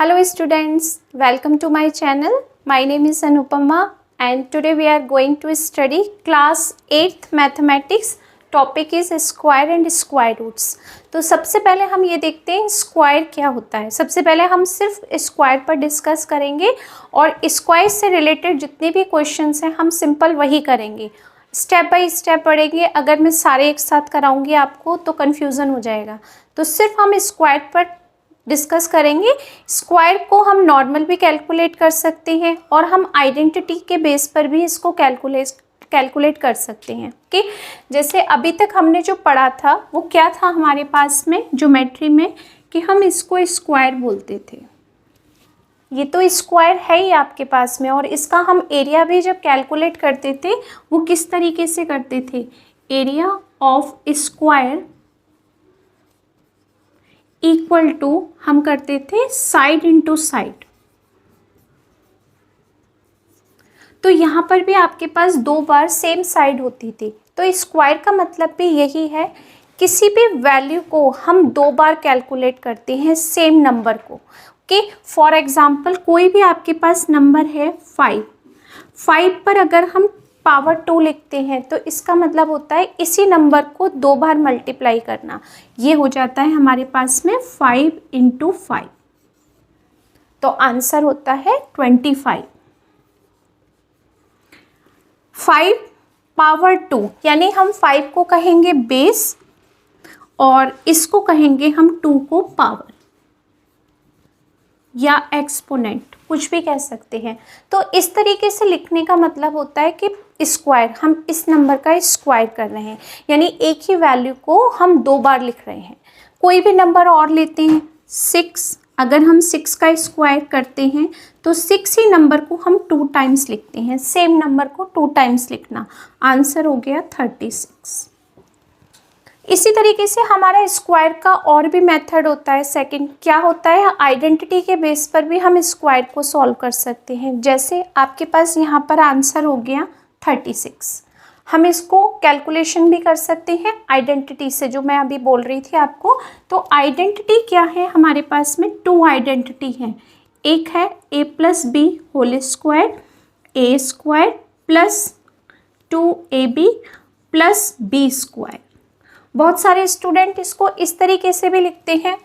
Hello students, welcome to my channel. My name is Anupama and today we are going to study class 8th mathematics. Topic is square and square roots. तो सबसे पहले हम ये देखते हैं square क्या होता है। सबसे पहले हम सिर्फ स्क्वायर पर डिस्कस करेंगे और स्क्वायर से रिलेटेड जितने भी क्वेश्चंस हैं हम सिंपल वही करेंगे, स्टेप बाय स्टेप पढ़ेंगे। अगर मैं सारे एक साथ कराऊंगी आपको तो कन्फ्यूज़न हो जाएगा, तो सिर्फ हम स्क्वायर पर डिस्कस करेंगे। स्क्वायर को हम नॉर्मल भी कैलकुलेट कर सकते हैं और हम आइडेंटिटी के बेस पर भी इसको कैलकुलेट कर सकते हैं। ओके, जैसे अभी तक हमने जो पढ़ा था वो क्या था हमारे पास में ज्योमेट्री में, कि हम इसको स्क्वायर बोलते थे। ये तो स्क्वायर है ही आपके पास में, और इसका हम एरिया भी जब कैलकुलेट करते थे वो किस तरीके से करते थे, area of square equal to हम करते थे साइड इंटू साइड। तो यहाँ पर भी आपके पास दो बार सेम साइड होती थी। तो स्क्वायर का मतलब भी यही है, किसी भी वैल्यू को हम दो बार कैलकुलेट करते हैं सेम नंबर को। ओके, फॉर एग्जांपल कोई भी आपके पास नंबर है 5 पर अगर हम पावर 2 लिखते हैं तो इसका मतलब होता है इसी नंबर को दो बार मल्टीप्लाई करना। ये हो जाता है हमारे पास में 5 इंटू 5, तो आंसर होता है 25। 5 पावर 2 यानी हम 5 को कहेंगे बेस और इसको कहेंगे हम 2 को पावर या एक्सपोनेंट, कुछ भी कह सकते हैं। तो इस तरीके से लिखने का मतलब होता है कि स्क्वायर, हम इस नंबर का स्क्वायर कर रहे हैं, यानी एक ही वैल्यू को हम दो बार लिख रहे हैं। कोई भी नंबर और लेते हैं 6, अगर हम 6 का स्क्वायर करते हैं तो 6 ही नंबर को हम 2 टाइम्स लिखते हैं, सेम नंबर को 2 टाइम्स लिखना, आंसर हो गया 36। इसी तरीके से हमारा स्क्वायर का और भी मेथड होता है। सेकंड क्या होता है, आइडेंटिटी के बेस पर भी हम स्क्वायर को सॉल्व कर सकते हैं। जैसे आपके पास यहाँ पर आंसर हो गया 36, हम इसको कैलकुलेशन भी कर सकते हैं आइडेंटिटी से, जो मैं अभी बोल रही थी आपको। तो आइडेंटिटी क्या है, हमारे पास में 2 आइडेंटिटी हैं। एक है a plus B whole square, A square plus 2ab plus B square. बहुत सारे स्टूडेंट इसको इस तरीके से भी लिखते हैं,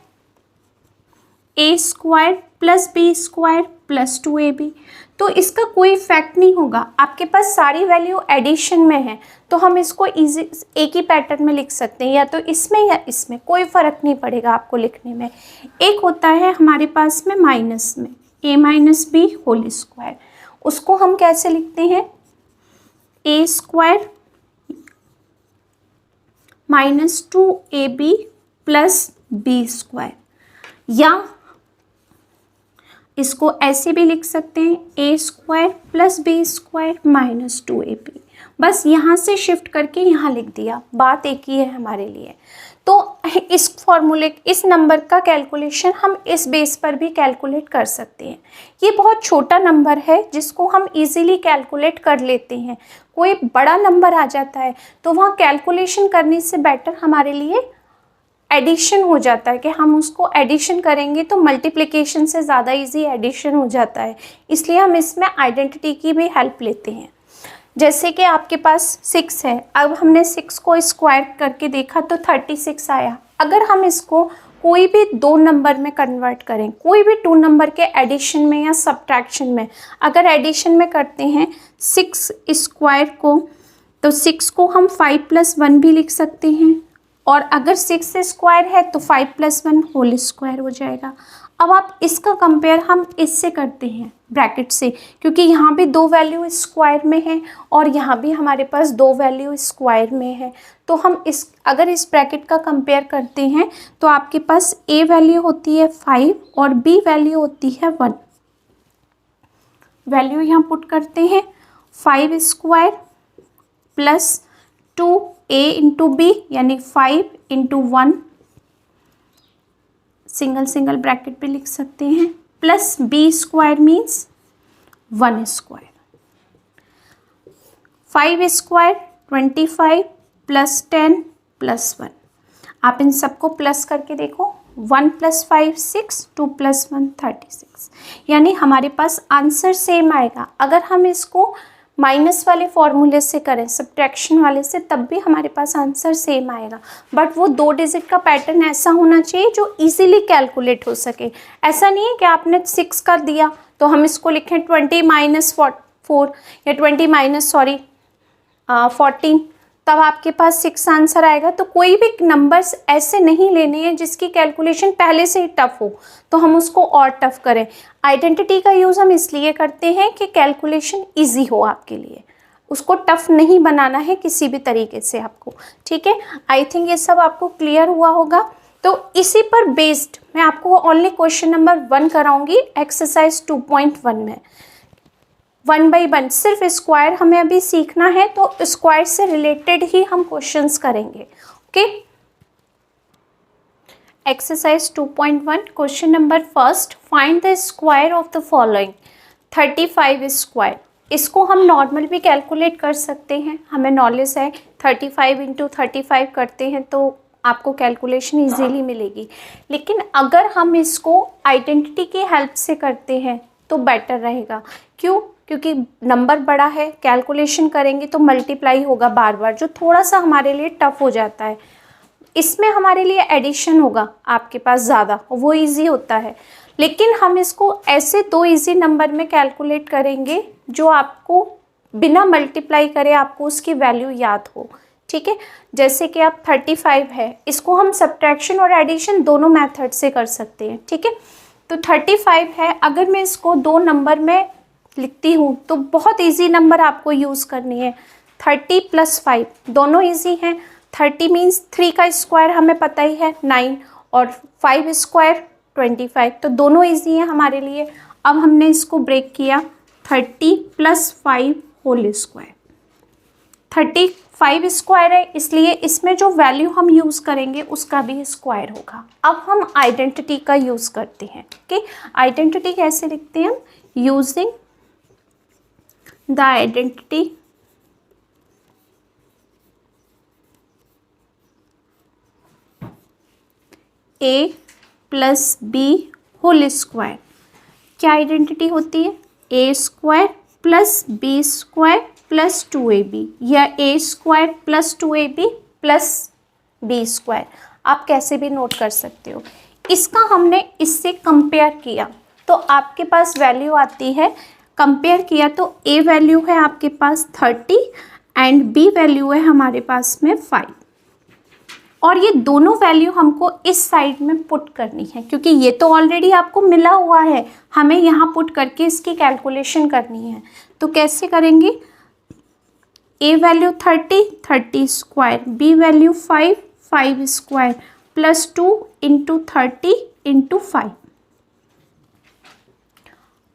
a square plus B square plus 2ab। तो इसका कोई इफेक्ट नहीं होगा, आपके पास सारी वैल्यू एडिशन में है तो हम इसको इजी एक ही पैटर्न में लिख सकते हैं, या तो इसमें या इसमें, कोई फ़र्क नहीं पड़ेगा आपको लिखने में। एक होता है हमारे पास में माइनस में a minus B whole square, उसको हम कैसे लिखते हैं, a square minus 2ab plus B square, या इसको ऐसे भी लिख सकते हैं a square plus B square minus 2ab। बस यहाँ से शिफ्ट करके यहाँ लिख दिया, बात एक ही है हमारे लिए। तो इस फॉर्मूले, इस नंबर का कैलकुलेशन हम इस बेस पर भी कैलकुलेट कर सकते हैं। ये बहुत छोटा नंबर है जिसको हम इजीली कैलकुलेट कर लेते हैं। कोई बड़ा नंबर आ जाता है तो वहाँ कैलकुलेशन करने से बेटर हमारे लिए एडिशन हो जाता है, कि हम उसको एडिशन करेंगे तो मल्टीप्लिकेशन से ज़्यादा इजी एडिशन हो जाता है। इसलिए हम इसमें आइडेंटिटी की भी हेल्प लेते हैं। जैसे कि आपके पास 6 है, अब हमने 6 को स्क्वायर करके देखा तो 36 आया। अगर हम इसको कोई भी दो नंबर में कन्वर्ट करें, कोई भी 2 नंबर के एडिशन में या सब्ट्रैक्शन में, अगर एडिशन में करते हैं 6 स्क्वायर को, तो 6 को हम 5 प्लस 1 भी लिख सकते हैं, और अगर 6 स्क्वायर है तो 5 प्लस 1 होल स्क्वायर हो जाएगा। अब आप इसका कंपेयर हम इससे करते हैं ब्रैकेट से, क्योंकि यहाँ भी 2 वैल्यू स्क्वायर में है और यहाँ भी हमारे पास 2 वैल्यू स्क्वायर में है। तो हम अगर इस ब्रैकेट का कंपेयर करते हैं तो आपके पास a वैल्यू होती है 5 और b वैल्यू होती है 1। वैल्यू यहाँ पुट करते हैं, 5 square plus 2a into B यानी 5 इंटू 1, सिंगल ब्रैकेट पे लिख सकते हैं, plus B square means 1 square, 5 square 25 plus 10 plus 1। आप इन सबको प्लस करके देखो, 1 + 5 6, 2 + 1 36, यानी हमारे पास आंसर सेम आएगा। अगर हम इसको माइनस वाले फॉर्मूले से करें, सब्ट्रैक्शन वाले से, तब भी हमारे पास आंसर सेम आएगा, बट वो 2 डिजिट का पैटर्न ऐसा होना चाहिए जो इजीली कैलकुलेट हो सके। ऐसा नहीं है कि आपने 6 कर दिया तो हम इसको लिखें 20 - 4 या 20 - 14, तब आपके पास 6 आंसर आएगा। तो कोई भी नंबर्स ऐसे नहीं लेने हैं जिसकी कैलकुलेशन पहले से ही टफ हो तो हम उसको और टफ करें। आइडेंटिटी का यूज़ हम इसलिए करते हैं कि कैलकुलेशन इजी हो आपके लिए, उसको टफ नहीं बनाना है किसी भी तरीके से आपको। ठीक है, आई थिंक ये सब आपको क्लियर हुआ होगा। तो इसी पर बेस्ड मैं आपको ओनली क्वेश्चन नंबर 1 कराऊंगी एक्सरसाइज 2.1 में। 1/1 सिर्फ स्क्वायर हमें अभी सीखना है, तो स्क्वायर से रिलेटेड ही हम क्वेश्चंस करेंगे। Okay, exercise 2.1 question number first, find the square of the following 35 square. इसको हम नॉर्मल भी कैलकुलेट कर सकते हैं, हमें नॉलेज है। 35 × 35 करते हैं तो आपको कैलकुलेशन इजीली मिलेगी, लेकिन अगर हम इसको आइडेंटिटी की हेल्प से करते हैं तो बेटर रहेगा। क्यों? क्योंकि नंबर बड़ा है, कैलकुलेशन करेंगे तो मल्टीप्लाई होगा बार बार, जो थोड़ा सा हमारे लिए टफ हो जाता है। इसमें हमारे लिए एडिशन होगा आपके पास ज़्यादा, वो इजी होता है, लेकिन हम इसको ऐसे 2 इजी नंबर में कैलकुलेट करेंगे जो आपको बिना मल्टीप्लाई करे आपको उसकी वैल्यू याद हो। ठीक है, जैसे कि आप 35 है, इसको हम सब्ट्रैक्शन और एडिशन दोनों मेथड से कर सकते हैं। ठीक है, तो 35 है, अगर मैं इसको 2 नंबर में लिखती हूँ तो बहुत इजी नंबर आपको यूज़ करनी है। 30 + 5 दोनों इजी हैं। 30 मीन्स 3 का स्क्वायर हमें पता ही है 9, और 5 स्क्वायर 25, तो दोनों इजी हैं हमारे लिए। अब हमने इसको ब्रेक किया, 30 + 5 होल स्क्वायर। 35 स्क्वायर है, इसलिए इसमें जो वैल्यू हम यूज़ करेंगे उसका भी स्क्वायर होगा। अब हम आइडेंटिटी का यूज़ करते हैं। ओके, आइडेंटिटी कैसे लिखते हैं हम? Using the identity a + b whole square. क्या आइडेंटिटी होती है? a² + b² + 2ab, या a² + 2ab + b²। आप कैसे भी नोट कर सकते हो। इसका हमने इससे कंपेयर किया तो आपके पास वैल्यू आती है, कंपेयर किया तो a वैल्यू है आपके पास 30 एंड b वैल्यू है हमारे पास में 5, और ये दोनों वैल्यू हमको इस साइड में पुट करनी है, क्योंकि ये तो ऑलरेडी आपको मिला हुआ है, हमें यहाँ पुट करके इसकी कैलकुलेशन करनी है। तो कैसे करेंगे? a value 30 square, b value 5 square + 2 × 30 × 5।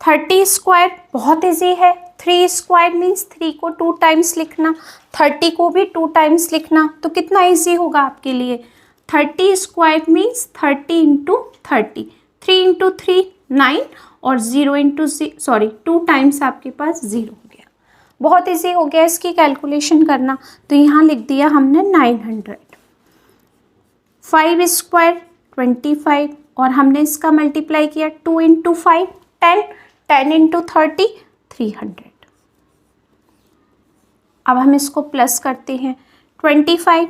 30 square बहुत इजी है। 3 स्क्वायर मीन्स 3 को 2 टाइम्स लिखना, 30 को भी 2 टाइम्स लिखना, तो कितना इजी होगा आपके लिए। 30 स्क्वायर मीन्स 30 × 30, 3 × 3 9, और 2 टाइम्स आपके पास 0 हो गया। बहुत इजी हो गया इसकी कैलकुलेशन करना, तो यहाँ लिख दिया हमने 900। 5 स्क्वायर 25, और हमने इसका मल्टीप्लाई किया 2 × 5 10, 10 × 30 300। अब हम इसको प्लस करते हैं, 25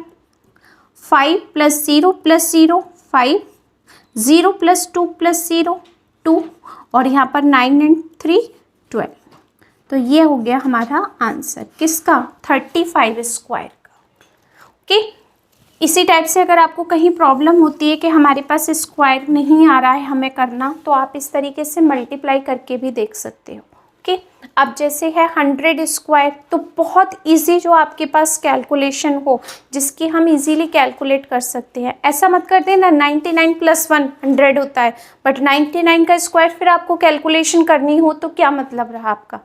5 + 0 + 0 5, 0 + 2 + 0 2, और यहाँ पर 9 एंड 3 12। तो ये हो गया हमारा आंसर किसका? 35 स्क्वायर का। ओके, इसी टाइप से अगर आपको कहीं प्रॉब्लम होती है कि हमारे पास स्क्वायर नहीं आ रहा है हमें करना, तो आप इस तरीके से मल्टीप्लाई करके भी देख सकते हो। ओके, अब जैसे है 100 स्क्वायर, तो बहुत इजी जो आपके पास कैलकुलेशन हो जिसकी हम इजीली कैलकुलेट कर सकते हैं। ऐसा मत कर देना 99 + 1 100 होता है, बट 99 का स्क्वायर फिर आपको कैलकुलेशन करनी हो तो क्या मतलब रहा आपका।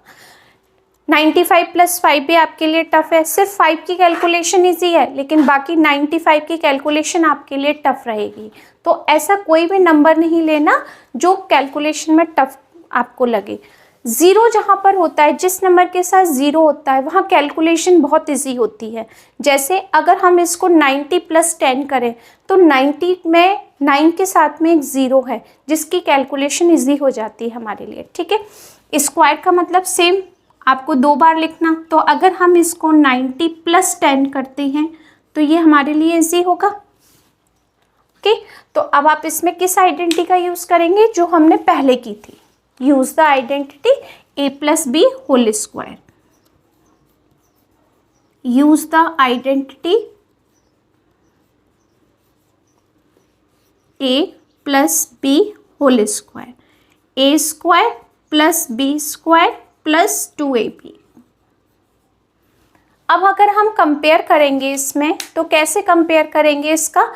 95 + 5 भी आपके लिए टफ है, सिर्फ 5 की कैलकुलेशन इजी है, लेकिन बाकी 95 की कैलकुलेशन आपके लिए टफ रहेगी। तो ऐसा कोई भी नंबर नहीं लेना जो कैलकुलेशन में टफ आपको लगे। ज़ीरो जहाँ पर होता है, जिस नंबर के साथ ज़ीरो होता है वहाँ कैलकुलेशन बहुत इजी होती है। जैसे अगर हम इसको 90 + 10 करें तो 90 में 9 के साथ में एक ज़ीरो है जिसकी कैलकुलेशन इजी हो जाती है हमारे लिए, ठीक है। स्क्वायर का मतलब सेम आपको 2 बार लिखना, तो अगर हम इसको 90 + 10 करते हैं तो ये हमारे लिए इजी होगा। ओके, तो अब आप इसमें किस आइडेंटिटी का यूज़ करेंगे, जो हमने पहले की थी। Use the identity a + b whole square. Use the identity a + b whole square. a² + b² + 2ab। अब अगर हम कंपेयर करेंगे इसमें तो कैसे कंपेयर करेंगे इसका,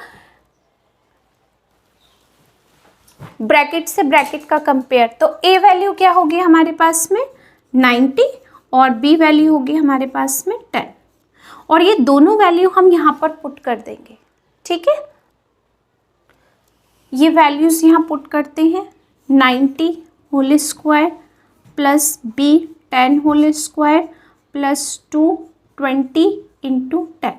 ब्रैकेट से ब्रैकेट का कंपेयर। तो a वैल्यू क्या होगी हमारे पास में 90 और b वैल्यू होगी हमारे पास में 10, और ये दोनों वैल्यू हम यहाँ पर पुट कर देंगे, ठीक है। ये वैल्यूज़ यहाँ पुट करते हैं, 90 whole square + b 10 whole square + 2 20 × 10।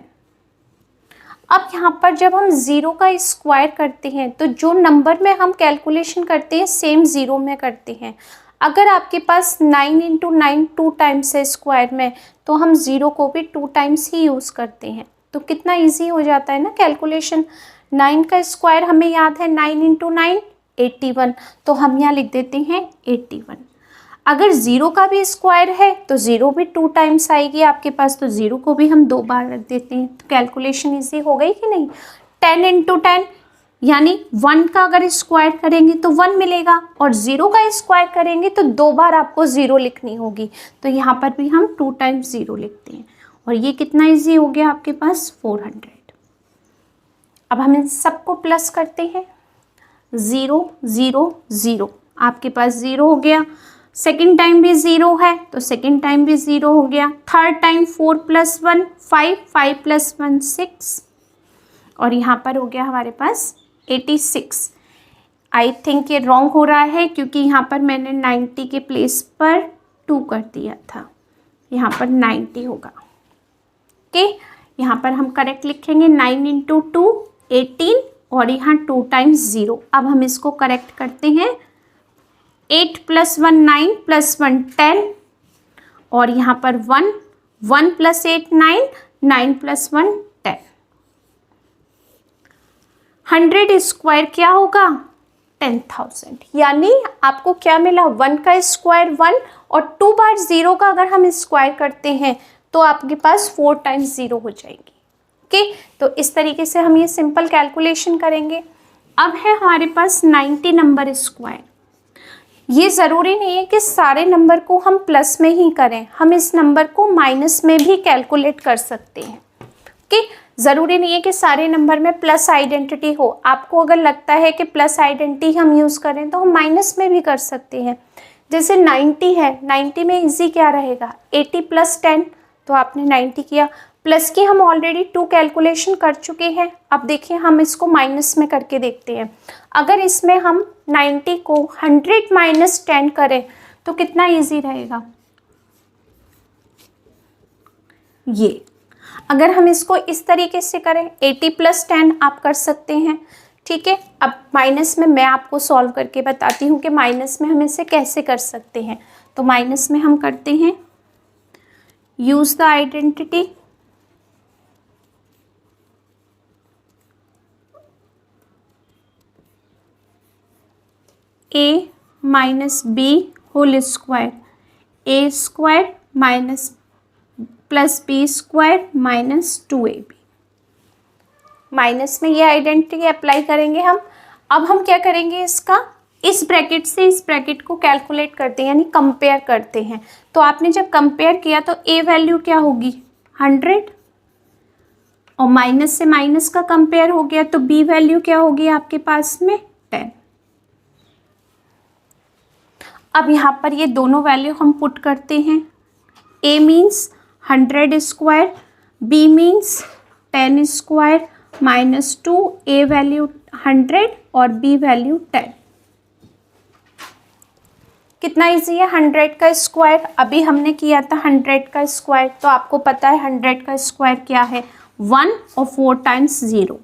अब यहाँ पर जब हम ज़ीरो का स्क्वायर करते हैं तो जो नंबर में हम कैलकुलेशन करते हैं सेम ज़ीरो में करते हैं। अगर आपके पास 9 × 9 2 टाइम्स है स्क्वायर में, तो हम ज़ीरो को भी 2 टाइम्स ही यूज़ करते हैं, तो कितना इजी हो जाता है ना कैलकुलेशन। 9 का स्क्वायर हमें याद है 9 × 9 81, तो हम यहाँ लिख देते हैं 81। अगर ज़ीरो का भी स्क्वायर है तो ज़ीरो भी 2 टाइम्स आएगी आपके पास, तो ज़ीरो को भी हम 2 बार रख देते हैं, तो कैलकुलेशन इजी हो गई कि नहीं। 10 × 10 यानी 1 का अगर स्क्वायर करेंगे तो 1 मिलेगा, और ज़ीरो का स्क्वायर करेंगे तो 2 बार आपको ज़ीरो लिखनी होगी, तो यहाँ पर भी हम 2 टाइम्स ज़ीरो लिखते हैं, और ये कितना ईजी हो गया आपके पास 400। अब हम इन सबको प्लस करते हैं, 0 0 0 आपके पास 0 हो गया, सेकेंड टाइम भी 0 है तो सेकेंड टाइम भी 0 हो गया, थर्ड टाइम 4 + 1 5 5 + 1 6, और यहाँ पर हो गया हमारे पास 86। आई थिंक ये रॉन्ग हो रहा है क्योंकि यहाँ पर मैंने 90 के प्लेस पर 2 कर दिया था, यहाँ पर 90 होगा। ओके, यहाँ पर हम करेक्ट लिखेंगे 9 × 2 18, और यहाँ 2 टाइम्स 0। अब हम इसको करेक्ट करते हैं, 8 + 1 9 + 1 10, और यहाँ पर 1 1 + 8 9 9 + 1 10। 100 स्क्वायर क्या होगा 10,000, यानी आपको क्या मिला 1 का स्क्वायर 1, और 2 बार 0 का अगर हम स्क्वायर करते हैं तो आपके पास 4 टाइम्स 0 हो जाएगी। ओके, तो इस तरीके से हम ये सिंपल कैलकुलेशन करेंगे। अब है हमारे पास 90 नंबर स्क्वायर। ये ज़रूरी नहीं है कि सारे नंबर को हम प्लस में ही करें, हम इस नंबर को माइनस में भी कैलकुलेट कर सकते हैं। ओके, ज़रूरी नहीं है कि सारे नंबर में प्लस आइडेंटिटी हो। आपको अगर लगता है कि प्लस आइडेंटिटी हम यूज़ करें तो हम माइनस में भी कर सकते हैं। जैसे 90 है, 90 में इजी क्या रहेगा 80 + 10, तो आपने 90 किया, प्लस की हम ऑलरेडी 2 कैलकुलेशन कर चुके हैं। अब देखिए हम इसको माइनस में करके देखते हैं। अगर इसमें हम 90 को 100 - 10 करें तो कितना इजी रहेगा, ये अगर हम इसको इस तरीके से करें 80 + 10 आप कर सकते हैं, ठीक है। अब माइनस में मैं आपको सॉल्व करके बताती हूँ कि माइनस में हम इसे कैसे कर सकते हैं। तो माइनस में हम करते हैं use the identity a - b whole square, a² + b² - 2ab। Minus में ये आइडेंटिटी अप्लाई करेंगे हम। अब हम क्या करेंगे, इसका इस ब्रैकेट से इस ब्रैकेट को कैलकुलेट करते हैं, यानी कंपेयर करते हैं। तो आपने जब कंपेयर किया तो a वैल्यू क्या होगी 100, और माइनस से माइनस का कंपेयर हो गया तो b वैल्यू क्या होगी आपके पास में 10। अब यहाँ पर ये दोनों वैल्यू हम पुट करते हैं, a means 100 square, b means 10 square -2, a value 100 और b वैल्यू 10। कितना इजी है 100 का स्क्वायर, अभी हमने किया था 100 का स्क्वायर, तो आपको पता है 100 का स्क्वायर क्या है 1 और 4 टाइम्स 0,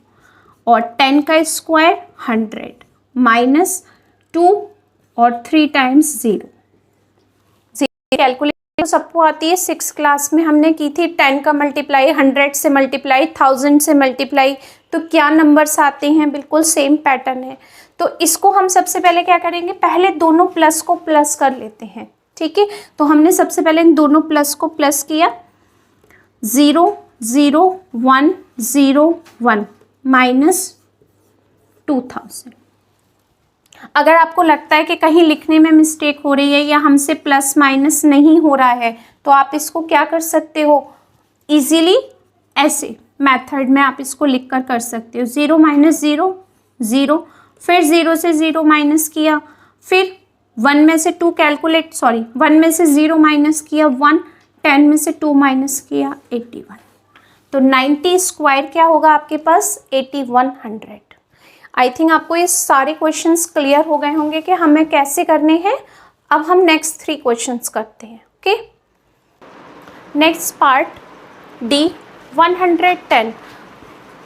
और 10 का स्क्वायर 100 माइनस 2 और 3 टाइम्स 0। कैलकुलेशन सबको आती है, 6 क्लास में हमने की थी। 10 का मल्टीप्लाई 100 से मल्टीप्लाई 1000 से मल्टीप्लाई, तो क्या नंबर्स आते हैं, बिल्कुल सेम पैटर्न है। तो इसको हम सबसे पहले क्या करेंगे, पहले दोनों प्लस को प्लस कर लेते हैं, ठीक है। तो हमने सबसे पहले इन दोनों प्लस को प्लस किया, 0 0 1 0 1 माइनस 2000। अगर आपको लगता है कि कहीं लिखने में मिस्टेक हो रही है या हमसे प्लस माइनस नहीं हो रहा है, तो आप इसको क्या कर सकते हो, इजीली ऐसे मेथड में आप इसको लिख कर सकते हो। 0 माइनस 0 0, फिर 0 से 0 माइनस किया, फिर 1 में से 2 कैलकुलेट, सॉरी 1 में से 0 माइनस किया 1, 10 में से 2 माइनस किया 81। तो 90 स्क्वायर क्या होगा आपके पास 8100। आई थिंक आपको ये सारे क्वेश्चंस क्लियर हो गए होंगे कि हमें कैसे करने हैं। अब हम नेक्स्ट 3 क्वेश्चंस करते हैं। Okay, next part D 110।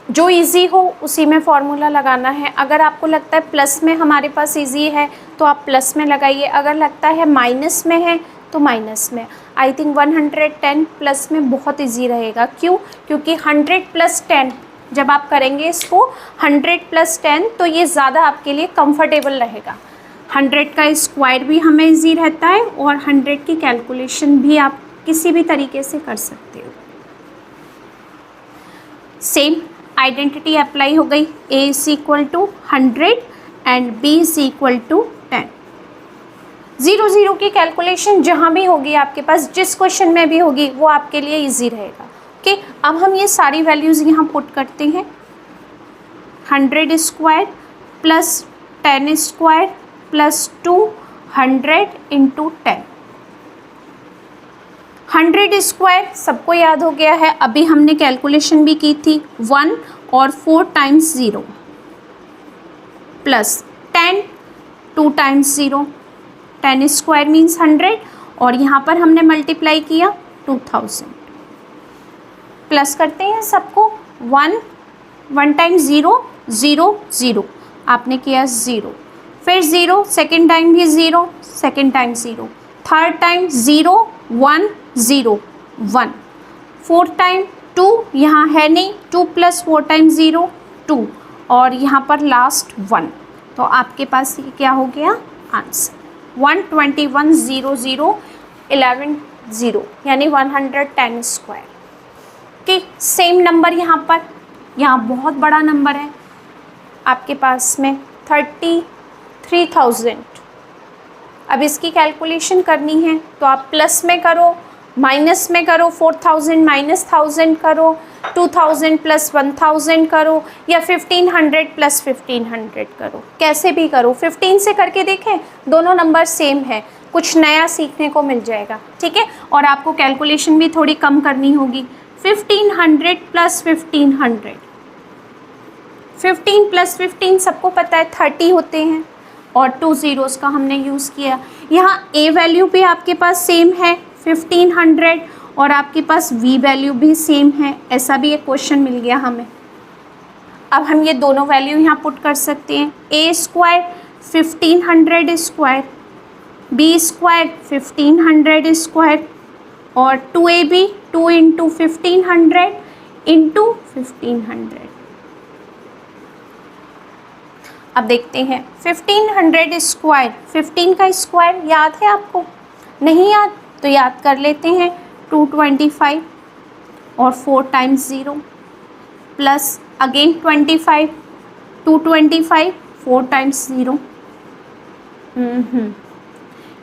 जो इजी हो उसी में फॉर्मूला लगाना है। अगर आपको लगता है प्लस में हमारे पास इजी है तो आप प्लस में लगाइए, अगर लगता है माइनस में है तो माइनस में। आई थिंक 110 प्लस में बहुत इजी रहेगा। क्यों? क्योंकि 100 प्लस 10 जब आप करेंगे इसको 100 प्लस 10 तो ये ज़्यादा आपके लिए कंफर्टेबल रहेगा। 100 का स्क्वायर भी हमें इजी रहता है और 100 की कैलकुलेशन भी आप किसी भी तरीके से कर सकते हो। सेम आइडेंटिटी अप्लाई हो गई, a is equal to 100 and b is equal to 10। 0 0 की कैलकुलेशन जहाँ भी होगी आपके पास, जिस क्वेश्चन में भी होगी, वो आपके लिए इजी रहेगा। ओके, अब हम ये सारी वैल्यूज़ यहाँ पुट करते हैं। 100 square plus 10 square plus 200 into 10। 100 square सबको याद हो गया है, अभी हमने कैलकुलेशन भी की थी, 1 और 4 times 0 plus 10 2 times 0, 10 square means 100, और यहाँ पर हमने मल्टीप्लाई किया 2000। प्लस करते हैं सबको, 1 टाइम 0 0 0, आपने किया 0, फिर 0 सेकेंड टाइम भी 0, second time 0, third time 0 1 0 1, fourth time 2 यहाँ है नहीं, 2 प्लस 4 टाइम 0 2, और यहाँ पर लास्ट 1। तो आपके पास ये क्या हो गया आंसर 121 0 0 11 0 यानी 110 स्क्वायर। कि सेम नंबर यहाँ बहुत बड़ा नंबर है आपके पास में 33,000। अब इसकी कैलकुलेशन करनी है तो आप प्लस में करो, माइनस में करो, 4000 माइनस 1000 करो, 2000 प्लस 1000 करो, या 1500 प्लस 1500 करो, कैसे भी करो। 15 से करके देखें, दोनों नंबर सेम है, कुछ नया सीखने को मिल जाएगा, ठीक है। और आपको कैलकुलेशन भी थोड़ी कम करनी होगी। 1500 प्लस 1500, 15 प्लस 15 सबको पता है 30 होते हैं, और 2 ज़ीरोज़ का हमने यूज़ किया। यहाँ a वैल्यू भी आपके पास सेम है 1500, और आपके पास v वैल्यू भी सेम है। ऐसा भी एक क्वेश्चन मिल गया हमें। अब हम ये दोनों वैल्यू यहाँ पुट कर सकते हैं। a square 1500 square, b square 1500 square, और 2ab 2 इंटू 1500 इंटू 1500। अब देखते हैं 1500 स्क्वायर, 15 का स्क्वायर याद है आपको? नहीं याद तो याद कर लेते हैं, 225 और 4 टाइम्स 0 प्लस अगेन 25, 225 4 टाइम्स 0।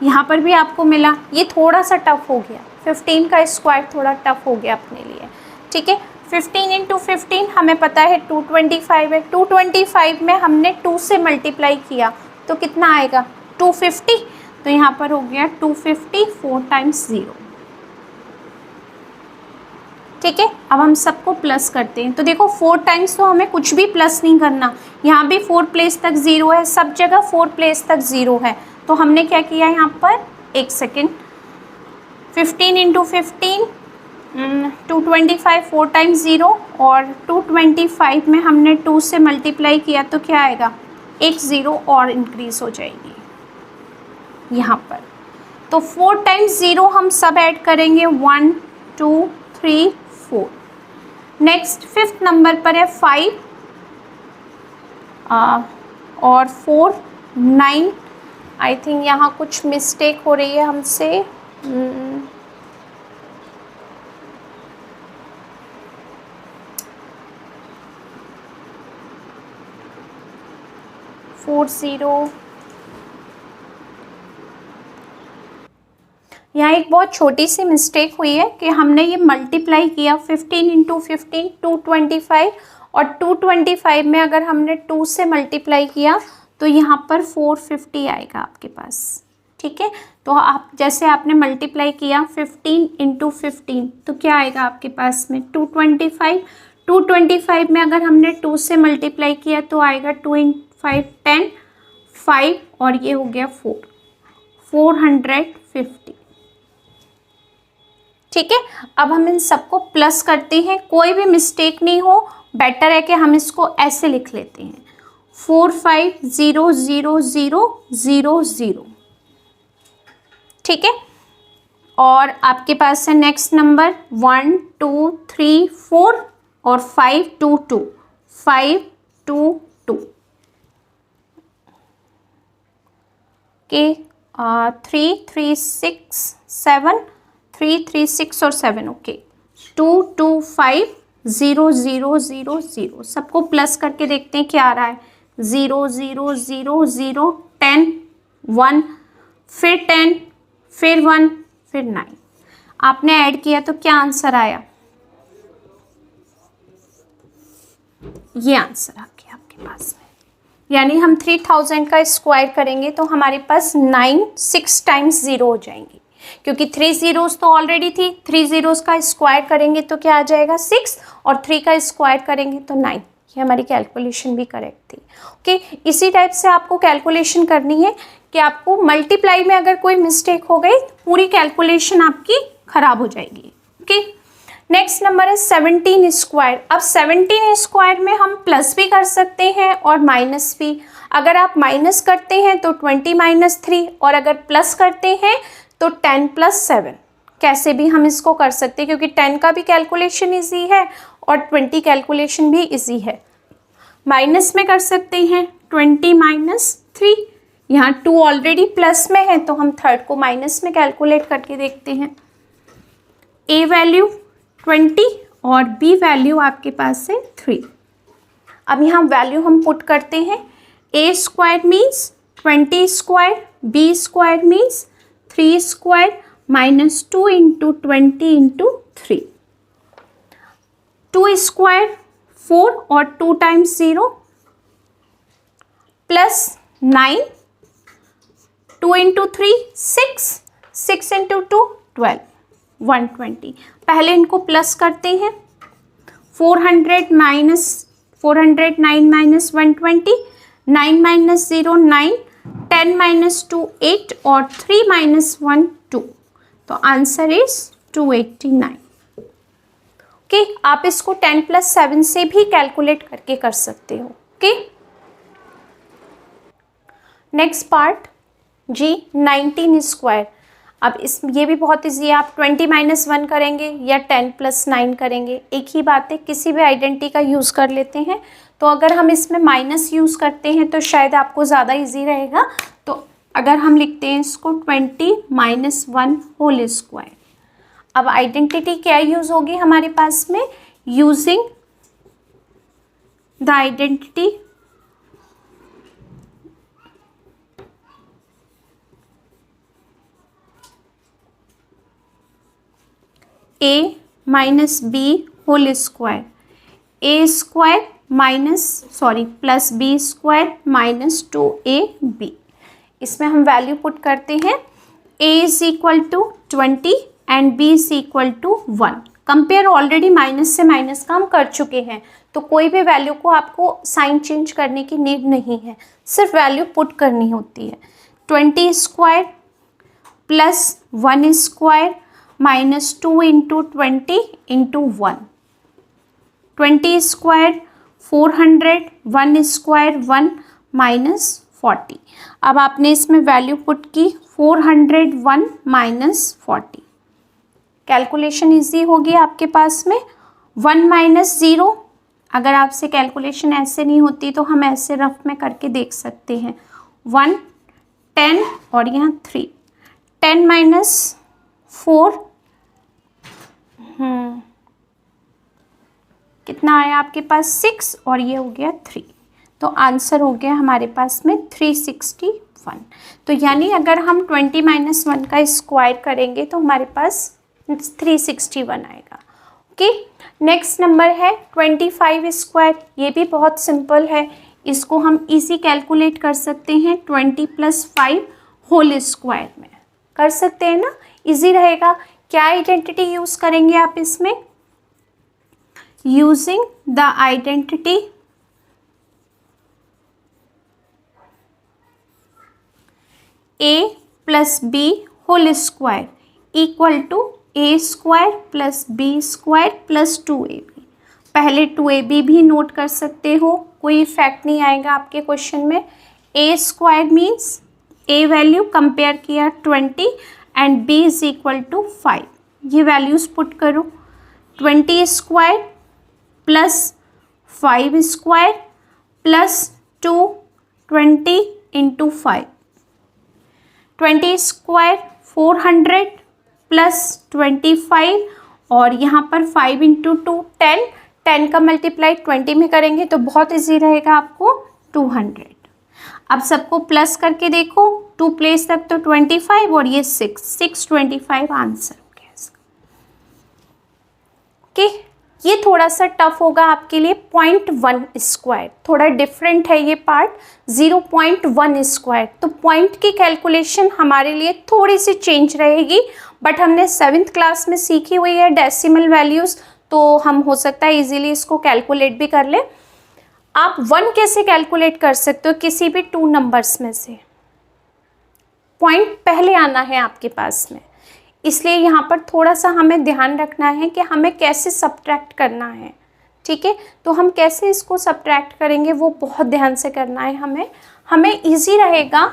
यहाँ पर भी आपको मिला, ये थोड़ा सा टफ हो गया, 15 का स्क्वायर थोड़ा टफ हो गया अपने लिए, ठीक है। 15 इंटू 15 हमें पता है 225 है, 225 में हमने 2 से मल्टीप्लाई किया तो कितना आएगा 250, तो यहाँ पर हो गया 250 4 टाइम्स 0, ठीक है। अब हम सबको प्लस करते हैं, तो देखो 4 टाइम्स तो हमें कुछ भी प्लस नहीं करना, यहाँ भी 4 प्लेस तक 0 है, सब जगह 4 प्लेस तक 0 है, तो हमने क्या किया यहाँ पर, एक सेकेंड, 15 इंटू 15 225, 4 टाइम्स 0, और 225 में हमने 2 से मल्टीप्लाई किया तो क्या आएगा, एक 0 और इंक्रीज हो जाएगी यहाँ पर। तो 4 टाइम्स 0 हम सब ऐड करेंगे, 1 2 3 4। नेक्स्ट 5th नंबर पर है 5 और 4 9। आई थिंक यहाँ कुछ मिस्टेक हो रही है हमसे। 4 0। यहाँ एक बहुत छोटी सी मिस्टेक हुई है कि हमने ये मल्टीप्लाई किया 15 इंटू 15 225, और 225 में अगर हमने 2 से मल्टीप्लाई किया तो यहाँ पर 450 आएगा आपके पास। ठीक है, तो आप जैसे आपने मल्टीप्लाई किया 15 इंटू 15 तो क्या आएगा आपके पास में 225। 225 में अगर हमने 2 से मल्टीप्लाई किया तो आएगा 2 × 5 10, 5 और ये हो गया 4, 450। ठीक है, अब हम इन सबको प्लस करते हैं, कोई भी मिस्टेक नहीं हो, बेटर है कि हम इसको ऐसे लिख लेते हैं 45000000। ठीक है, और आपके पास है नेक्स्ट नंबर 1 2 3 4 और 5 2 2 5 2 2 के 3 3 6 7 3 3 6 और 7। ओके, 2 2 5 0 0 0 0। सबको प्लस करके देखते हैं क्या आ रहा है, 0 0 0 0 10 1 फिर 10 फिर 1 फिर 9। आपने ऐड किया तो क्या आंसर आया, ये आंसर आ गया आपके पास में। यानी हम 3000 का स्क्वायर करेंगे तो हमारे पास 9 6 टाइम्स 0 हो जाएंगी, क्योंकि 3 zeros तो ऑलरेडी थी। 3 zeros का स्क्वायर करेंगे तो क्या आ जाएगा 6, और 3 का स्क्वायर करेंगे तो 9। ये हमारी कैलकुलेशन भी करेक्ट थी। ओके, इसी टाइप से आपको कैलकुलेशन करनी है कि आपको मल्टीप्लाई में अगर कोई मिस्टेक हो गई पूरी कैलकुलेशन आपकी खराब हो जाएगी। ओके, नेक्स्ट नंबर है 17 स्क्वायर। अब 17 स्क्वायर में हम प्लस भी कर सकते हैं और माइनस भी। अगर आप माइनस करते हैं तो 20 - 3, और अगर प्लस करते हैं तो 10 + 7। कैसे भी हम इसको कर सकते हैं, क्योंकि 10 का भी कैलकुलेशन इजी है और 20 कैलकुलेशन भी इजी है। माइनस में कर सकते हैं 20 - 3। यहाँ 2 ऑलरेडी प्लस में है तो हम थर्ड को माइनस में कैलकुलेट करके देखते हैं। ए वैल्यू 20 और बी वैल्यू आपके पास है 3। अब यहाँ वैल्यू हम पुट करते हैं। A square means 20 square, b square means 3 square minus 2 into 20 into 3। 2 square 4 और 2 टाइम्स 0 प्लस 9, 2 इंटू 3 6, 6 इंटू 2 12, 120। पहले इनको प्लस करते हैं। 409 माइनस 120, 9 - 0 9, 10 - 2 8 और 3 - 1 2। तो आंसर इज 289। ओके, आप इसको 10 + 7 से भी कैलकुलेट करके कर सकते हो। ओके, नेक्स्ट पार्ट जी 19 स्क्वायर। अब ये भी बहुत ईजी है। आप 20 - 1 करेंगे या 10 + 9 करेंगे, एक ही बात है। किसी भी आइडेंटिटी का यूज़ कर लेते हैं। तो अगर हम इसमें माइनस यूज़ करते हैं तो शायद आपको ज़्यादा इजी रहेगा। तो अगर हम लिखते हैं इसको 20 - 1 होल स्क्वायर। अब आइडेंटिटी क्या यूज़ होगी हमारे पास में, using the identity a minus B whole square, A square plus B square minus 2ab। इसमें हम वैल्यू पुट करते हैं। a is equal to 20 and b is equal to 1। Compare already minus से माइनस का हम कर चुके हैं, तो कोई भी वैल्यू को आपको साइन चेंज करने की नीड नहीं है, सिर्फ वैल्यू पुट करनी होती है। 20 square plus 1 square minus 2 into 20 into 1, 20 square 400, 1 square 1 minus 40। अब आपने इसमें वैल्यू पुट की 401 माइनस 40, कैलकुलेशन इजी होगी आपके पास में। 1 माइनस 0, अगर आपसे कैलकुलेशन ऐसे नहीं होती तो हम ऐसे रफ में करके देख सकते हैं। 1 10 और यहाँ 3, 10 माइनस 4 कितना आया आपके पास 6 और ये हो गया 3, तो आंसर हो गया हमारे पास में 361। तो यानी अगर हम 20 माइनस 1 का स्क्वायर करेंगे तो हमारे पास 361 आएगा। ओके, नेक्स्ट नंबर है 25 स्क्वायर। ये भी बहुत सिंपल है, इसको हम इजी कैलकुलेट कर सकते हैं। 20 प्लस 5 होल स्क्वायर में कर सकते हैं ना, इजी रहेगा। क्या आइडेंटिटी यूज़ करेंगे आप इसमें? Using the identity a plus B whole square equal to A square plus B square plus 2ab। पहले 2ab भी नोट कर सकते हो, कोई इफेक्ट नहीं आएगा आपके क्वेश्चन में। a square means a value compare किया 20 and b is equal to 5, ये वैल्यूज पुट करो। 20 square plus 5 square plus 2, 20 into 5, 20 square 400 plus 25 और यहाँ पर 5 इंटू 2 10, 10 का मल्टीप्लाई 20 में करेंगे तो बहुत इजी रहेगा आपको 200। अब सबको प्लस करके देखो, 2 प्लेस तक तो 25 और ये 625 आंसर हो गया इसका। ओके, ये थोड़ा सा टफ होगा आपके लिए। 0.1 स्क्वायर थोड़ा डिफरेंट है ये पार्ट, 0.1 स्क्वायर, तो पॉइंट की कैलकुलेशन हमारे लिए थोड़ी सी चेंज रहेगी, बट हमने 7th क्लास में सीखी हुई है डेसिमल वैल्यूज़, तो हम हो सकता है इजीली इसको कैलकुलेट भी कर लें। आप 1 कैसे कैलकुलेट कर सकते हो? किसी भी 2 नंबर्स में से पॉइंट पहले आना है आपके पास में, इसलिए यहाँ पर थोड़ा सा हमें ध्यान रखना है कि हमें कैसे सब्ट्रैक्ट करना है। ठीक है, तो हम कैसे इसको सब्ट्रैक्ट करेंगे वो बहुत ध्यान से करना है हमें इजी रहेगा।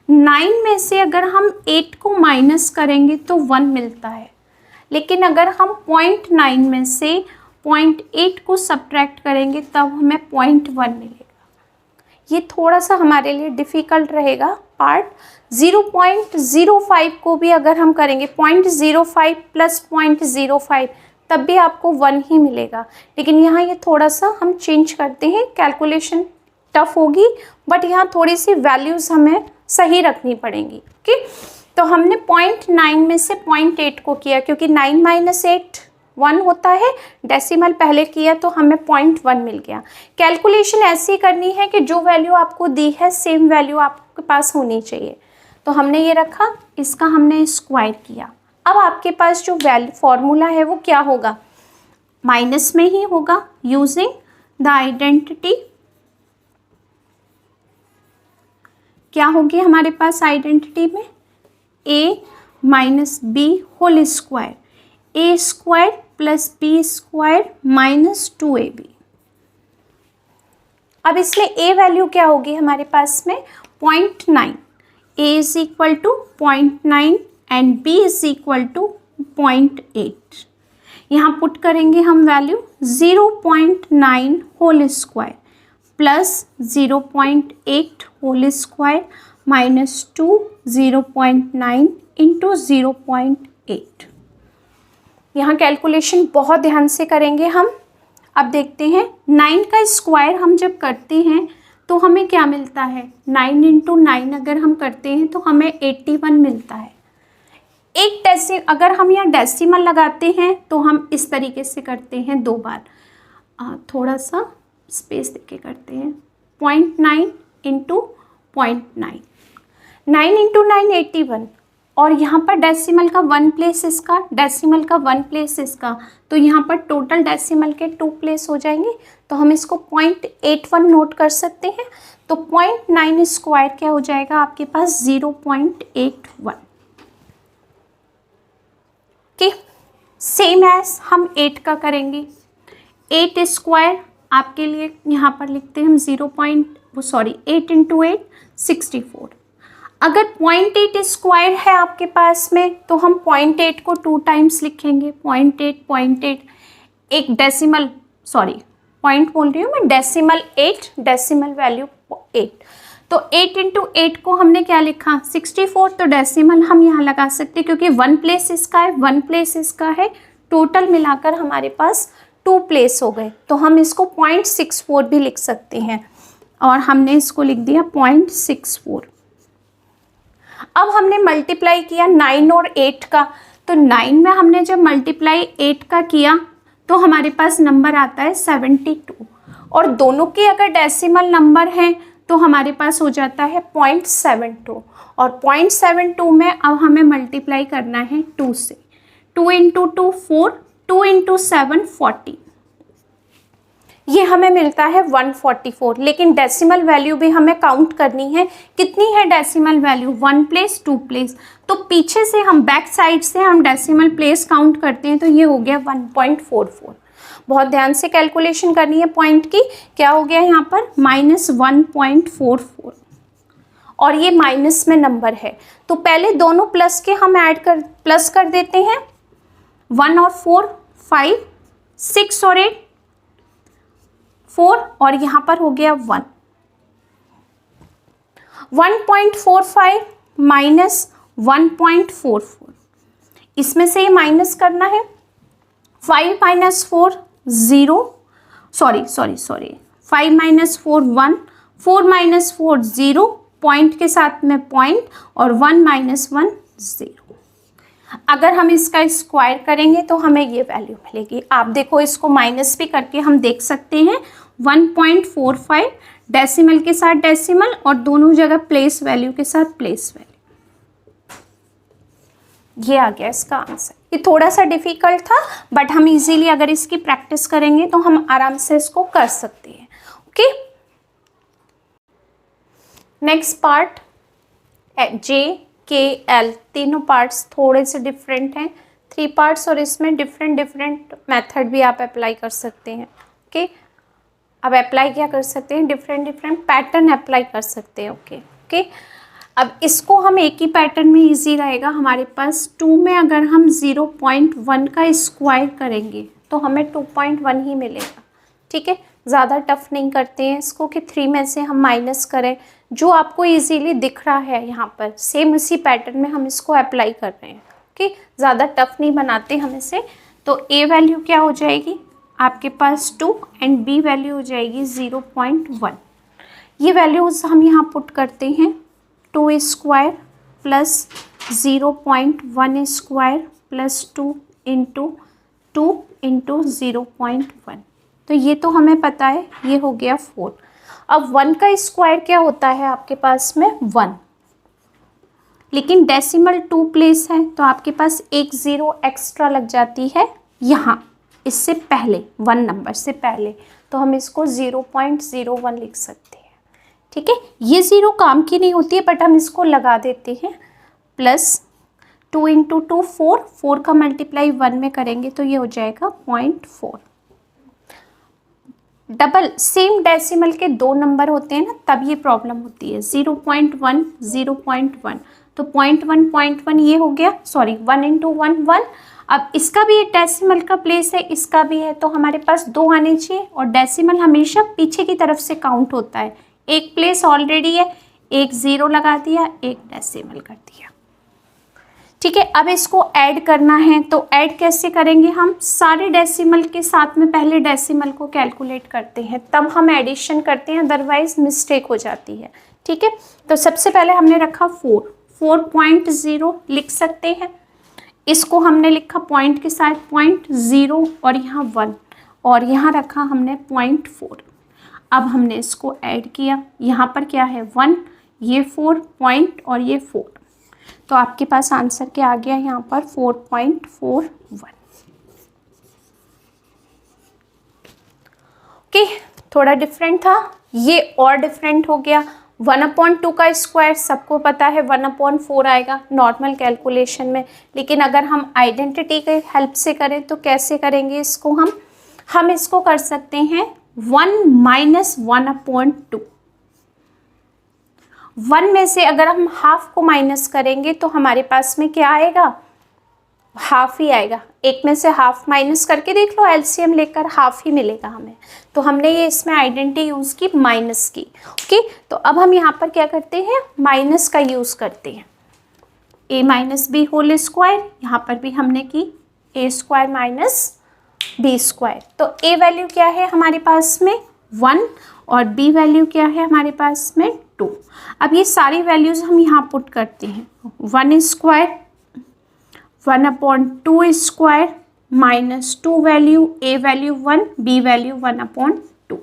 9 में से अगर हम 8 को माइनस करेंगे तो 1 मिलता है, लेकिन अगर हम 0.9 में से 0.8 को सब्ट्रैक्ट करेंगे तब हमें 0.1 मिलेगा। ये थोड़ा सा हमारे लिए डिफ़िकल्ट रहेगा पार्ट। 0.05 को भी अगर हम करेंगे 0.05 प्लस 0.05 तब भी आपको 1 ही मिलेगा, लेकिन यहाँ ये थोड़ा सा हम चेंज करते हैं। कैलकुलेशन टफ होगी बट यहाँ थोड़ी सी वैल्यूज़ हमें सही रखनी पड़ेंगी। ओके, तो हमने 0.9 में से 0.8 को किया, क्योंकि 9 माइनस 8 1 होता है, डेसिमल पहले किया तो हमें 0.1 मिल गया। कैलकुलेशन ऐसी करनी है कि जो वैल्यू आपको दी है सेम वैल्यू आपके पास होनी चाहिए। तो हमने ये रखा, इसका हमने स्क्वायर किया। अब आपके पास जो वैल्यू फॉर्मूला है वो क्या होगा? माइनस में ही होगा। यूजिंग द आइडेंटिटी, क्या होगी हमारे पास आइडेंटिटी में? a minus B whole square, A square plus B square minus 2ab। अब इसमें a वैल्यू क्या होगी हमारे पास में? 0.9, a is equal to 0.9 and b is equal to 0.8। यहाँ पुट करेंगे हम value 0.9 whole square plus 0.8 whole square minus 2, 0.9 into 0.8। यहाँ कैलकुलेशन बहुत ध्यान से करेंगे हम। अब देखते हैं 9 का स्क्वायर हम जब करते हैं तो हमें क्या मिलता है? 9 इंटू 9 अगर हम करते हैं तो हमें 81 मिलता है। अगर हम यहाँ डेसिमल लगाते हैं तो हम इस तरीके से करते हैं 2 बार, थोड़ा सा स्पेस देके करते हैं। 0.9 इंटू 0.9, 9 इंटू 9 81, और यहाँ पर डेसिमल का 1 प्लेस इसका, डेसिमल का 1 प्लेस इसका, तो यहाँ पर टोटल डेसिमल के 2 प्लेस हो जाएंगे, तो हम इसको 0.81 नोट कर सकते हैं। तो 0.9 स्क्वायर क्या हो जाएगा आपके पास 0.81। ओके, सेम एज हम 8 का करेंगे। 8 स्क्वायर आपके लिए यहाँ पर लिखते हैं हम 8 इंटू 8 64। अगर 0.8 स्क्वायर है आपके पास में तो हम 0.8 को 2 टाइम्स लिखेंगे। 0.8 एक डेसिमल, सॉरी पॉइंट बोल रही हूँ मैं, डेसिमल 8, डेसिमल वैल्यू 8। तो 8 इंटू 8 को हमने क्या लिखा 64। तो डेसिमल हम यहाँ लगा सकते हैं क्योंकि 1 प्लेस इसका है, 1 प्लेस इसका है, टोटल मिलाकर हमारे पास 2 प्लेस हो गए। तो हम इसको 0.64 भी लिख सकते हैं और हमने इसको लिख दिया 0.64। अब हमने मल्टीप्लाई किया 9 और 8 का। तो 9 में हमने जब मल्टीप्लाई 8 का किया तो हमारे पास नंबर आता है 72, और दोनों के अगर डेसिमल नंबर हैं तो हमारे पास हो जाता है 0.72, और 0.72 में अब हमें मल्टीप्लाई करना है 2 से। 2 इंटू 2 4, 2 इंटू 7 40, ये हमें मिलता है 144। लेकिन डेसिमल वैल्यू भी हमें काउंट करनी है। कितनी है डेसिमल वैल्यू? 1 place 2 place. तो पीछे से हम बैक साइड से हम डेसिमल प्लेस काउंट करते हैं तो ये हो गया 1.44। बहुत ध्यान से कैलकुलेशन करनी है पॉइंट की। क्या हो गया यहाँ पर? -1.44, और ये माइनस में नंबर है। तो पहले दोनों प्लस के हम प्लस कर देते हैं। 1 और 4 5, 6 और 8 4, और यहाँ पर हो गया 1। 1.45 माइनस 1.44, इसमें से ये माइनस करना है। 5 minus 4 0, sorry 5 minus 4 1, 4 minus 4 0, point के साथ में पॉइंट, और 1 माइनस 1 0। अगर हम इसका स्क्वायर करेंगे तो हमें ये वैल्यू मिलेगी। आप देखो इसको माइनस भी करके हम देख सकते हैं। 1.45 डेसिमल के साथ डेसिमल और दोनों जगह प्लेस वैल्यू के साथ प्लेस वैल्यू। ये आ गया इसका आंसर। ये थोड़ा सा डिफिकल्ट था बट हम इजीली अगर इसकी प्रैक्टिस करेंगे तो हम आराम से इसको कर सकते हैं। ओके, नेक्स्ट पार्ट JKL, तीनों पार्ट्स थोड़े से डिफरेंट हैं, 3 पार्ट्स, और इसमें डिफरेंट मेथड भी आप अप्लाई कर सकते हैं। ओके, अब अप्लाई क्या कर सकते हैं? डिफरेंट पैटर्न अप्लाई कर सकते हैं। ओके, अब इसको हम एक ही पैटर्न में इजी रहेगा हमारे पास। 2 में अगर हम 0.1 का स्क्वायर करेंगे तो हमें 2.1 ही मिलेगा। ठीक है, ज़्यादा टफ नहीं करते हैं इसको कि 3 में से हम माइनस करें। जो आपको इजीली दिख रहा है यहाँ पर, सेम उसी पैटर्न में हम इसको अप्लाई कर रहे हैं। ओके, ज़्यादा टफ नहीं बनाते हम इसे। तो A वैल्यू क्या हो जाएगी आपके पास 2, एंड B वैल्यू हो जाएगी 0.1। ये वैल्यूज़ हम यहाँ पुट करते हैं। 2 square plus 0.1 square plus 2 into 0.1। तो ये तो हमें पता है, ये हो गया 4। अब 1 का स्क्वायर क्या होता है आपके पास में? 1, लेकिन डेसिमल 2 प्लेस है तो आपके पास एक 0 एक्स्ट्रा लग जाती है यहाँ, इससे पहले 1 नंबर से पहले, तो हम इसको 0.01 लिख सकते हैं। ठीक है, ये 0 काम की नहीं होती है बट हम इसको लगा देते हैं। प्लस 2 इंटू 2 4, 4 का मल्टीप्लाई 1 में करेंगे तो ये हो जाएगा 0.4। डबल सेम डेसिमल के 2 नंबर होते हैं ना, तब ये प्रॉब्लम होती है। 0.1 0.1, तो 0.1 ये हो गया, सॉरी 1 इंटू 1 1। अब इसका भी एक डेसिमल का प्लेस है, इसका भी है, तो हमारे पास 2 आने चाहिए, और डेसिमल हमेशा पीछे की तरफ से काउंट होता है। एक प्लेस ऑलरेडी है, एक 0 लगा दिया, एक डेसिमल कर दिया। ठीक है, अब इसको ऐड करना है तो ऐड कैसे करेंगे? हम सारे डेसिमल के साथ में पहले डेसिमल को कैलकुलेट करते हैं, तब हम एडिशन करते हैं, अदरवाइज मिस्टेक हो जाती है। ठीक है, तो सबसे पहले हमने रखा 4.0 लिख सकते हैं। इसको हमने लिखा पॉइंट के साथ 0.0 और यहाँ 1, और यहाँ रखा हमने 0.4। अब हमने इसको ऐड किया, यहाँ पर क्या है 1, ये 4 पॉइंट और ये 4, तो आपके पास आंसर क्या आ गया यहाँ पर 4.41। ओके, थोड़ा डिफरेंट था ये और डिफरेंट हो गया। 1/2 का स्क्वायर सबको पता है 1/4 आएगा नॉर्मल कैलकुलेशन में, लेकिन अगर हम आइडेंटिटी के हेल्प से करें तो कैसे करेंगे इसको हम इसको कर सकते हैं 1 - 1/2। 1 में से अगर हम हाफ को माइनस करेंगे तो हमारे पास में क्या आएगा, हाफ ही आएगा। एक में से हाफ माइनस करके देख लो, एलसीएम लेकर हाफ ही मिलेगा हमें। तो हमने ये इसमें आइडेंटिटी यूज की माइनस की। ओके, तो अब हम यहाँ पर क्या करते हैं, माइनस का यूज करते हैं। a - b होल स्क्वायर, यहाँ पर भी हमने की a² - b²। तो a वैल्यू क्या है हमारे पास में 1 और b वैल्यू क्या है हमारे पास में 2। अब ये सारी वैल्यूज हम यहाँ पुट करते हैं। 1² 1/2 square minus 2 value, a value 1, b value 1/2।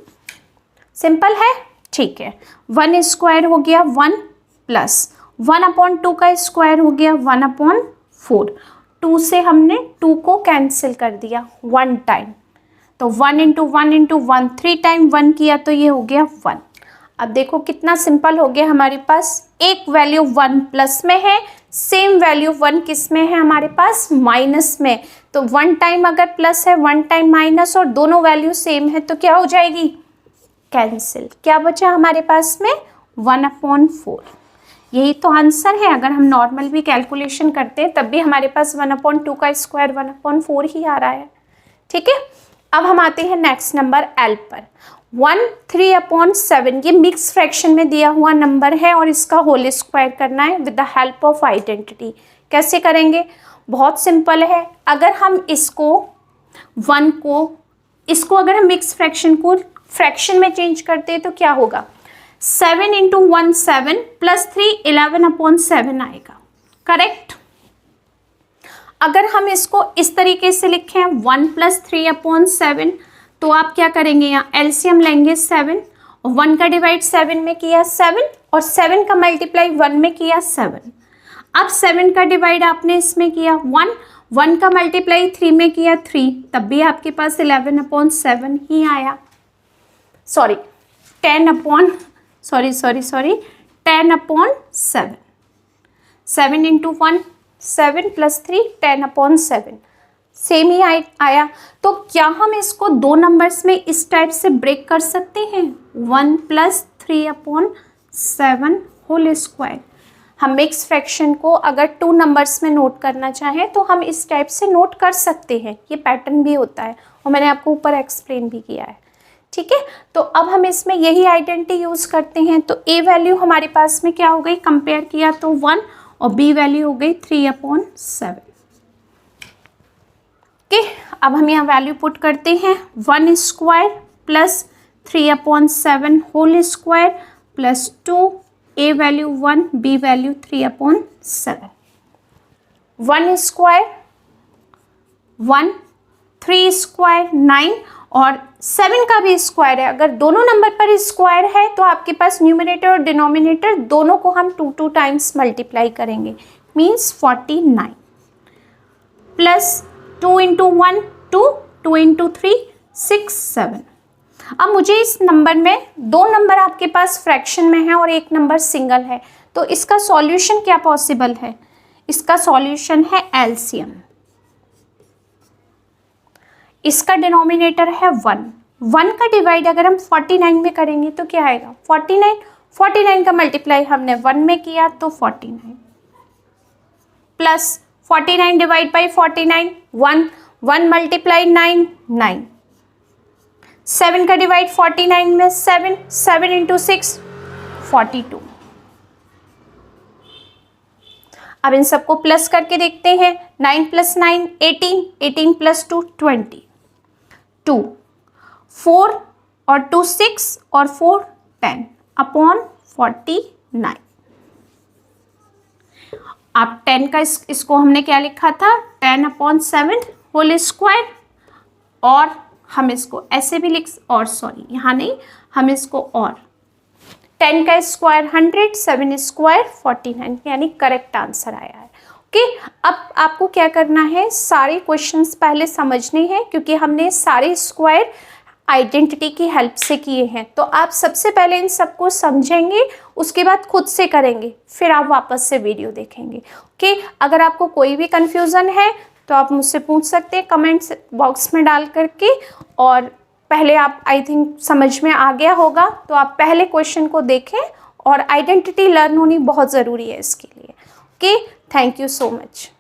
Simple है, ठीक है। 1 स्क्वायर हो गया 1 प्लस 1/2 का स्क्वायर हो गया 1/4। 2 से हमने 2 को कैंसिल कर दिया 1 टाइम, तो 1 × 1 × 1 3 टाइम 1 किया तो ये हो गया 1। अब देखो कितना सिंपल हो गया हमारे पास, एक वैल्यू 1 प्लस में है, सेम वैल्यू 1 किस में है हमारे पास, माइनस में। तो 1 टाइम अगर प्लस है 1 टाइम माइनस और दोनों वैल्यू सेम है तो क्या हो जाएगी, कैंसिल। क्या बचा हमारे पास में 1/4। यही तो आंसर है। अगर हम नॉर्मल भी कैलकुलेशन करते हैं तब भी हमारे पास 1/2 का स्क्वायर 1/4 ही आ रहा है। ठीक है, अब हम आते हैं नेक्स्ट नंबर एल पर। 1 3/7 ये मिक्स फ्रैक्शन में दिया हुआ नंबर है और इसका होल स्क्वायर करना है with the help of identity. कैसे करेंगे, बहुत सिंपल है। अगर हम इसको अगर हम मिक्स फ्रैक्शन को फ्रैक्शन में चेंज करते हैं तो क्या होगा, 7 × 1 7 प्लस 3 11/7 आएगा, करेक्ट। अगर हम इसको इस तरीके से लिखें 1 + 3/7 तो आप क्या करेंगे, यहाँ एलसीएम लेंगे 7 और 1 का डिवाइड 7 में किया 7 और 7 का मल्टीप्लाई 1 में किया 7। अब 7 का डिवाइड आपने इसमें किया 1 का मल्टीप्लाई 3 में किया 3, तब भी आपके पास 11/7 ही आया। 10/7 7 × 1 7 + 3 10/7 सेम ही आया। तो क्या हम इसको दो नंबर्स में इस टाइप से ब्रेक कर सकते हैं, 1 + 3/7 होल स्क्वायर। हम मिक्स फ्रैक्शन को अगर 2 नंबर्स में नोट करना चाहें तो हम इस टाइप से नोट कर सकते हैं। ये पैटर्न भी होता है और मैंने आपको ऊपर एक्सप्लेन भी किया है। ठीक है, तो अब हम इसमें यही आइडेंटिटी यूज़ करते हैं। तो a वैल्यू हमारे पास में क्या हो गई, कंपेयर किया तो 1 और b वैल्यू हो गई 3/7। ओके, अब हम यहाँ वैल्यू पुट करते हैं 1 square plus 3/7 whole square plus 2, a value 1 b value 3/7। 1 square 1 3 square 9 और 7 का भी स्क्वायर है। अगर दोनों नंबर पर स्क्वायर है तो आपके पास न्यूमरेटर और डिनोमिनेटर दोनों को हम 2 टाइम्स मल्टीप्लाई करेंगे, मीन्स 49 प्लस 2 × 1 2 2 × 3 6 7। अब मुझे इस नंबर में दो नंबर आपके पास फ्रैक्शन में है और एक नंबर सिंगल है, तो इसका सॉल्यूशन क्या पॉसिबल है, इसका सॉल्यूशन है एलसीएम। इसका डिनोमिनेटर है 1 का डिवाइड अगर हम 49 में करेंगे तो क्या आएगा, 49 का मल्टीप्लाई हमने 1 में किया तो 49 प्लस 49 डिवाइड बाई 49 1 मल्टीप्लाई 9 7 का डिवाइड 49 में 7 × 6 42। अब इन सबको प्लस करके देखते हैं, 9 + 9 18 18 + 2 20 2 4 और 2 6 और 4 10/49। अब 10 का इसको हमने क्या लिखा था, 10/7 होल स्क्वायर, और हम इसको ऐसे भी यहाँ नहीं, हम इसको और 10 का स्क्वायर 100 7 स्क्वायर 49, यानी करेक्ट आंसर आया है। ओके, अब आपको क्या करना है, सारे क्वेश्चंस पहले समझने हैं क्योंकि हमने सारे स्क्वायर आइडेंटिटी की हेल्प से किए हैं। तो आप सबसे पहले इन सबको समझेंगे, उसके बाद खुद से करेंगे, फिर आप वापस से वीडियो देखेंगे। ओके, अगर आपको कोई भी कन्फ्यूज़न है तो आप मुझसे पूछ सकते हैं कमेंट्स बॉक्स में डाल करके। और पहले आप, आई थिंक समझ में आ गया होगा, तो आप पहले क्वेश्चन को देखें, और आइडेंटिटी लर्न होनी बहुत ज़रूरी है इसके लिए। Okay, thank you so much.